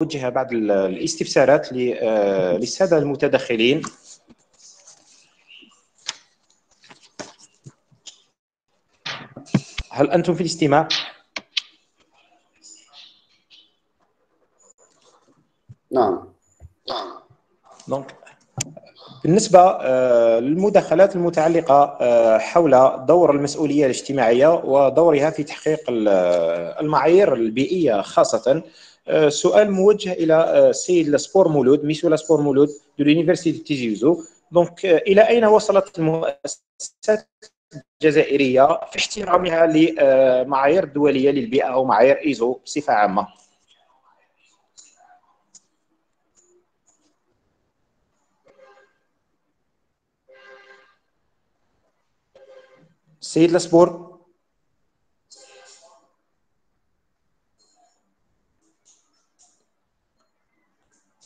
أوجه بعض الاستفسارات للسادة المتدخلين. هل أنتم في الاستماع؟ نعم. بالنسبة للمداخلات المتعلقة حول دور المسؤولية الاجتماعية ودورها في تحقيق المعايير البيئية خاصة، سؤال موجه إلى السيد لاسبور مولود، ميسيو لاسبور مولود de l'Université de Tizi Ouzou. Donc إلى أين وصلت المؤسسات الجزائرية في احترامها لمعايير الدولية للبيئة أو معايير إيزو بصفة عامة؟ السيد لاسبور.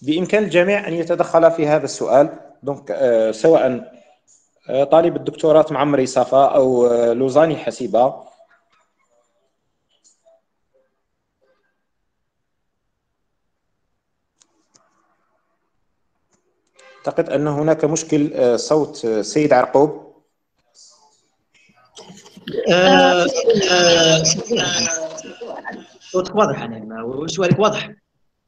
بإمكان الجميع أن يتدخل في هذا السؤال. دونك سواء طالب الدكتوراه معمري صفا أو لوزاني حسيبة. أعتقد أن هناك مشكل صوت السيد عرقوب. صوتك واضح يعني، وسؤالك واضح.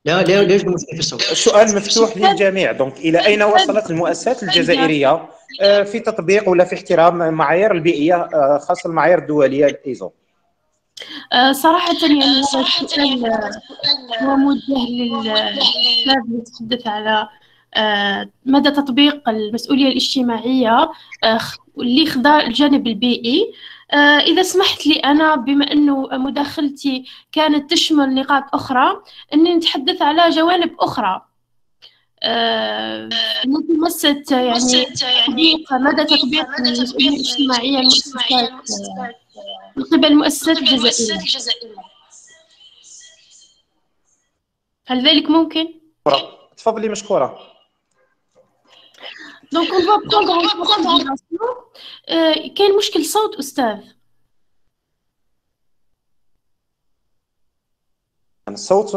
لا يوجد مشكل في الصوت. السؤال مفتوح للجميع. دونك إلى أين وصلت المؤسسات الجزائرية في تطبيق ولا في احترام المعايير البيئية خاصة المعايير الدولية الإيزو؟ صراحة يعني هذا السؤال هو موجه للأستاذ اللي تحدث على مدى تطبيق المسؤولية الاجتماعية لإخضاع الجانب البيئي. إذا سمحت لي أنا، بما أنه مداخلتي كانت تشمل نقاط أخرى، أني نتحدث على جوانب أخرى التي مست يعني مدى تطبيق المسؤولية الاجتماعية المؤسسات من قبل المؤسسات الجزائرية. هل ذلك ممكن؟ تفضلي مشكورة. دونك on va prendre en considération كاين مشكل صوت أستاذ.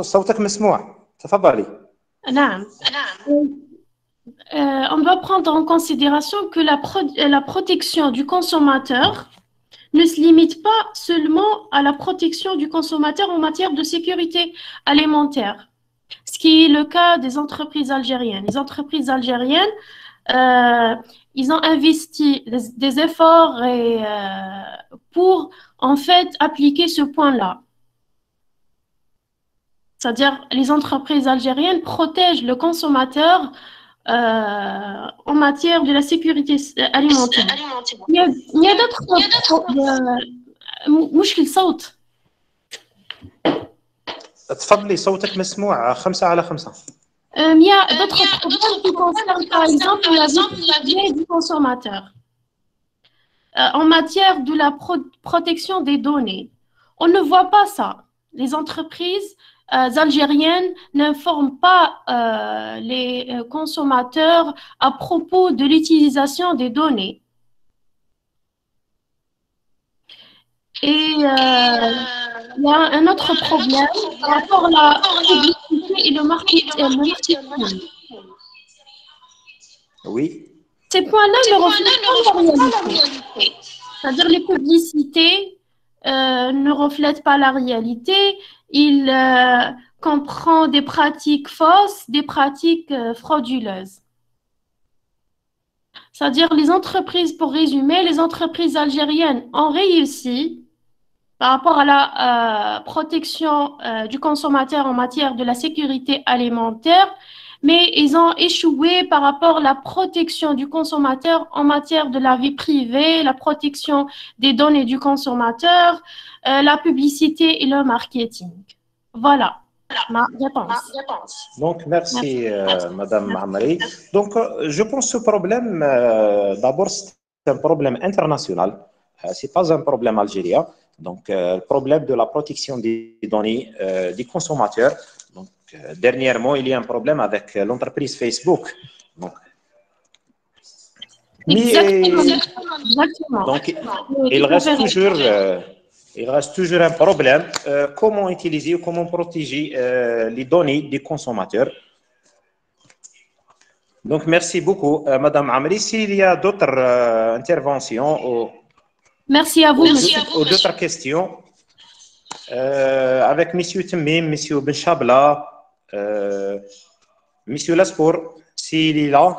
صوتك مسموع، تفضلي. نعم. On va prendre en considération que la protection du consommateur ne se limite pas seulement à la protection du consommateur en matière de sécurité alimentaire, ce qui est le cas des entreprises algériennes. Les entreprises algériennes, ils ont investi des efforts pour en fait appliquer ce point-là. C'est-à-dire les entreprises algériennes protègent le consommateur en matière de la sécurité alimentaire. Il y a d'autres مشكل صوت. تفضلي، صوتك مسموع 5/5. Il y a d'autres problèmes qui concernent par exemple la vie privée du consommateur. En matière de la protection des données, on ne voit pas ça. Les entreprises algériennes n'informent pas les consommateurs à propos de l'utilisation des données. Et il y a un autre problème par rapport à la publicité et le marketing. Oui. Ces points-là ne reflètent pas la réalité. C'est-à-dire les publicités ne reflètent pas la réalité. Il comprend des pratiques fausses, des pratiques frauduleuses. C'est-à-dire les entreprises, pour résumer, les entreprises algériennes ont réussi par rapport à la protection du consommateur en matière de la sécurité alimentaire, mais ils ont échoué par rapport à la protection du consommateur en matière de la vie privée, la protection des données du consommateur, la publicité et le marketing. Voilà ma réponse. Donc, merci, Madame Amri. Donc, je pense que ce problème, d'abord, c'est un problème international. Ce n'est pas un problème algérien. Donc, le problème de la protection des données des consommateurs. Donc, dernièrement, il y a un problème avec l'entreprise Facebook. Donc, Exactement. Donc, il reste toujours Il reste toujours un problème. Comment utiliser ou comment protéger les données des consommateurs? Donc, merci beaucoup, Madame Amri. S'il y a d'autres interventions Merci à vous, ou d'autres questions, avec Monsieur Temmim, Monsieur Benchabla, Monsieur Laspour, s'il est là.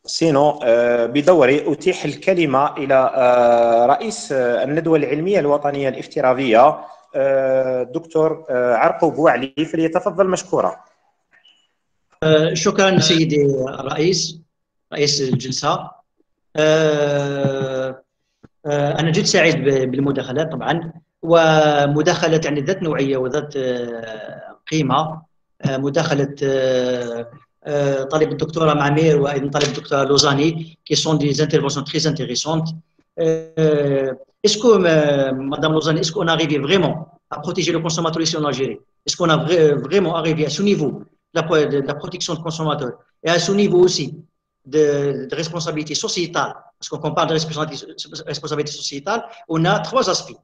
سينو بدوري أتيح الكلمة إلى رئيس الندوة العلمية الوطنية الافتراضية دكتور عرقوب بوعلي فليتفضل مشكورا. شكرا سيدي رئيس الجلسة. أنا جد سعيد بالمداخلات طبعا، ومداخلة يعني ذات نوعية وذات قيمة. مداخلة طالب الدكتورة معمير وأيضا طالب الدكتورة لوزاني qui sont des interventions très intéressantes. Est-ce que, Madame Lozani, est-ce qu'on a arrivé vraiment à protéger le consommateur ici en Algérie? Est-ce qu'on a vraiment arrivé à ce niveau de la protection du consommateur et à ce niveau aussi de responsabilité sociétale? Parce qu'on parle de responsabilité sociétale, on a trois aspects.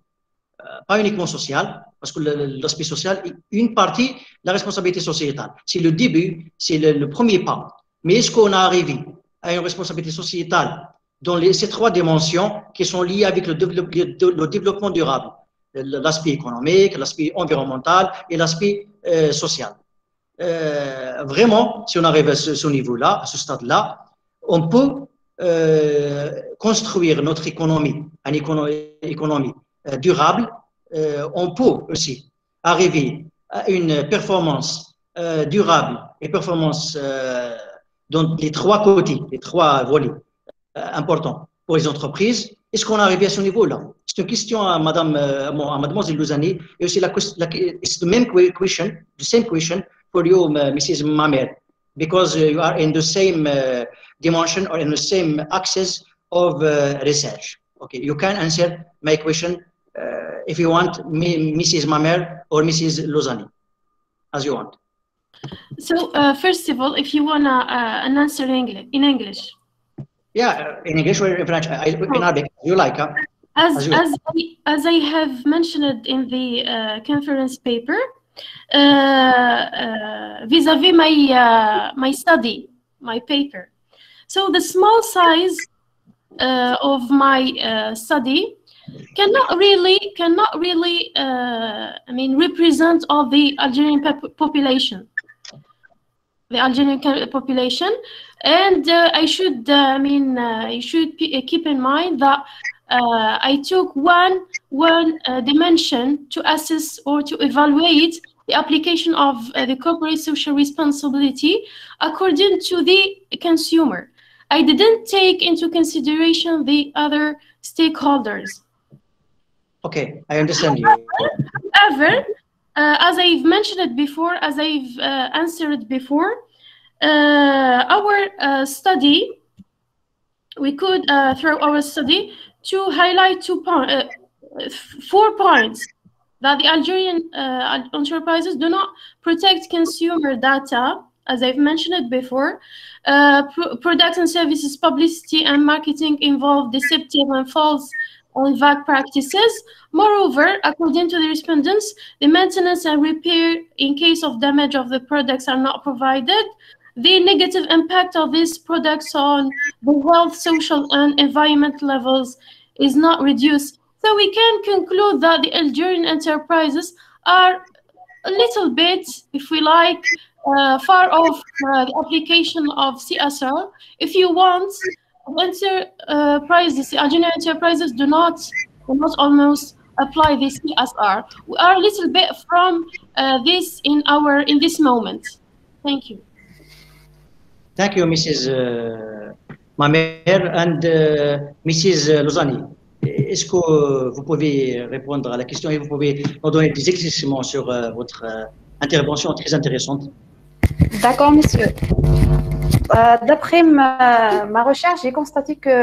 Pas uniquement social, parce que l'aspect social est une partie de la responsabilité sociétale. C'est le début, c'est le premier pas. Mais est-ce qu'on a arrivé à une responsabilité sociétale dans ces trois dimensions qui sont liées avec le développement durable? L'aspect économique, l'aspect environnemental et l'aspect social. Vraiment, si on arrive à ce niveau-là, à ce stade-là, on peut construire notre économie, une économie durable. On peut aussi arriver à une performance durable et performance dans les trois côtés, les trois volets importants pour les entreprises. Est-ce qu'on est arrivé à ce niveau-là? C'est une question à Mademoiselle Lozani, et aussi it's the same question for you, Mrs. Mamer, because you are in the same dimension or in the same axis of research. Okay, you can answer my question if you want, Mrs. Mamer or Mrs. Lozani, as you want. So, first of all, if you want an answer in English. Yeah, in English or in French, in Arabic, you like. Huh? As I have mentioned in the conference paper, vis-a-vis my study, my paper. So the small size of my study cannot really represent all the Algerian population. The Algerian population, and I should you should keep in mind that I took one dimension to assess or to evaluate the application of the corporate social responsibility according to the consumer. I didn't take into consideration the other stakeholders. Okay, I understand you. However, as I've mentioned it before, as I've answered before, our study, we could through our study to highlight 4 points that the Algerian enterprises do not protect consumer data, as I've mentioned it before. Products and services publicity and marketing involve deceptive and false and vague practices. Moreover, according to the respondents, the maintenance and repair in case of damage of the products are not provided. The negative impact of these products on the health, social, and environment levels is not reduced. So we can conclude that the Algerian enterprises are a little bit, if we like, far off the application of CSR. If you want, enterprises, the Algerian enterprises do not almost apply this CSR. We are a little bit from this in this moment. Thank you. Thank you, Mrs. Mamer and Mrs. Lozani. Est-ce que vous pouvez répondre à la question et vous pouvez nous donner des éclaircissements sur votre intervention très intéressante? D'accord, monsieur. D'après ma recherche, j'ai constaté que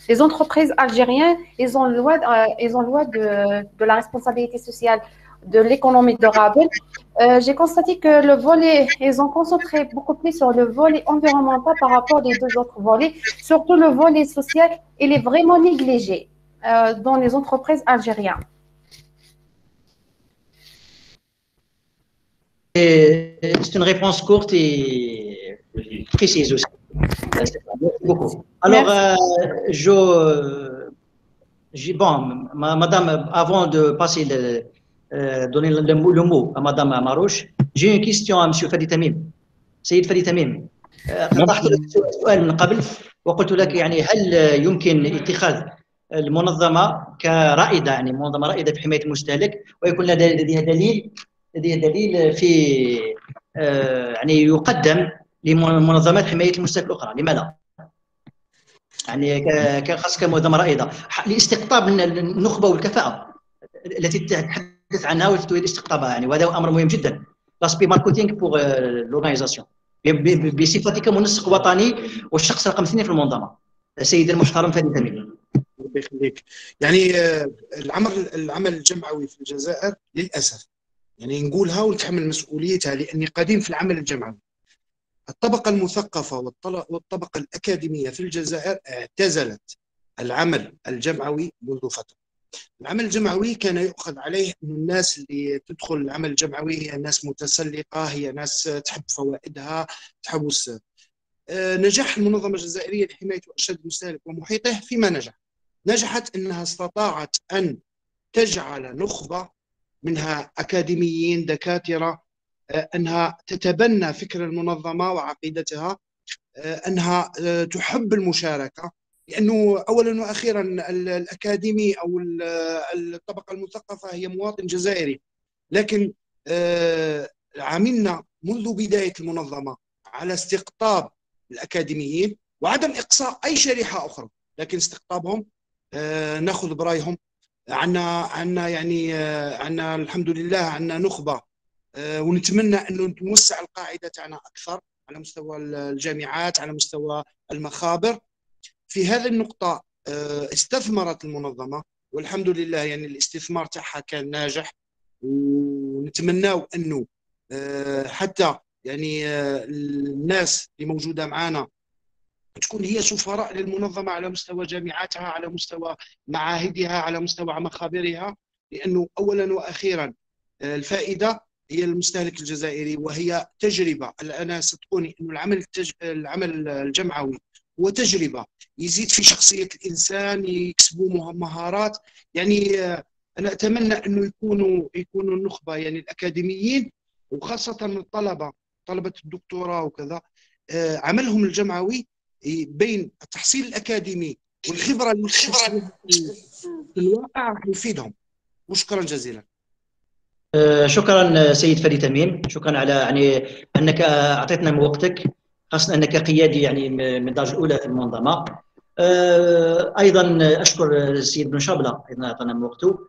les entreprises algériennes, ils ont loi de la responsabilité sociale de l'économie durable. J'ai constaté que le volet, ils ont concentré beaucoup plus sur le volet environnemental par rapport aux deux autres volets. Surtout le volet social, il est vraiment négligé dans les entreprises algériennes. C'est une réponse courte et précise aussi. Merci beaucoup. Alors, madame, avant de passer donner le mot à madame Marouche, j'ai une question à monsieur Fadi Tamim. سيد فادي تميم، طرحت لك سؤال من قبل وقلت لك يعني هل يمكن اتخاذ المنظمه كرائده، يعني منظمه رائده في حمايه المستهلك ويكون لديها دليل في يعني يقدم لمنظمات حمايه المستهلك الاخرى، لما لا؟ يعني خاص كمنظمه رائده لاستقطاب النخبه والكفاءه التي تتحدث عنها وتريد استقطابها، يعني وهذا امر مهم جدا. لاسبي ماركتينغ بور لورغانيزاسيون بصفتك منسق وطني والشخص رقم 2 في المنظمه، السيد المحترم فادي تميم. الله يخليك. يعني العمل الجمعوي في الجزائر للاسف يعني نقولها ونتحمل مسؤوليتها لاني قديم في العمل الجمعوي. الطبقه المثقفه والطبقه الاكاديميه في الجزائر اعتزلت العمل الجمعوي منذ فتره. العمل الجمعوي كان يؤخذ عليه أن الناس اللي تدخل العمل الجمعوي هي ناس متسلقة، هي ناس تحب فوائدها، تحب السر. نجاح المنظمة الجزائرية لحماية وإرشاد المستهلك ومحيطه فيما نجحت أنها استطاعت أن تجعل نخبة منها أكاديميين دكاترة أنها تتبنى فكر المنظمة وعقيدتها، أنها تحب المشاركة، لأنه أولا وأخيرا الأكاديمي أو الطبقة المثقفة هي مواطن جزائري، لكن عملنا منذ بداية المنظمة على استقطاب الأكاديميين وعدم إقصاء أي شريحة أخرى، لكن استقطابهم، نأخذ برأيهم. عنا يعني عنا الحمد لله عنا نخبة، ونتمنى أنه نوسع القاعدة تاعنا أكثر على مستوى الجامعات، على مستوى المخابر. في هذه النقطة استثمرت المنظمة والحمد لله، يعني الاستثمار تاعها كان ناجح، ونتمناو أنه حتى يعني الناس اللي موجودة معنا تكون هي سفراء للمنظمة على مستوى جامعاتها، على مستوى معاهدها، على مستوى مخابرها، لأنه أولا وأخيرا الفائدة هي المستهلك الجزائري وهي تجربة. أنا صدقوني أنه العمل الجمعوي هو تجربة يزيد في شخصية الإنسان، يكسبوا مهارات. يعني أنا أتمنى أنه يكونوا النخبة يعني الأكاديميين وخاصة طلبة الدكتوراه وكذا، عملهم الجمعوي بين التحصيل الأكاديمي والخبرة في الواقع يفيدهم. وشكرا جزيلا. شكرا سيد فادي تميم، شكرا على يعني أنك أعطيتنا من وقتك، خاصة أنك قيادي يعني من الدرجة الأولى في المنظمة. أيضا أشكر السيد بن شابلة أيضا أعطانا من وقته.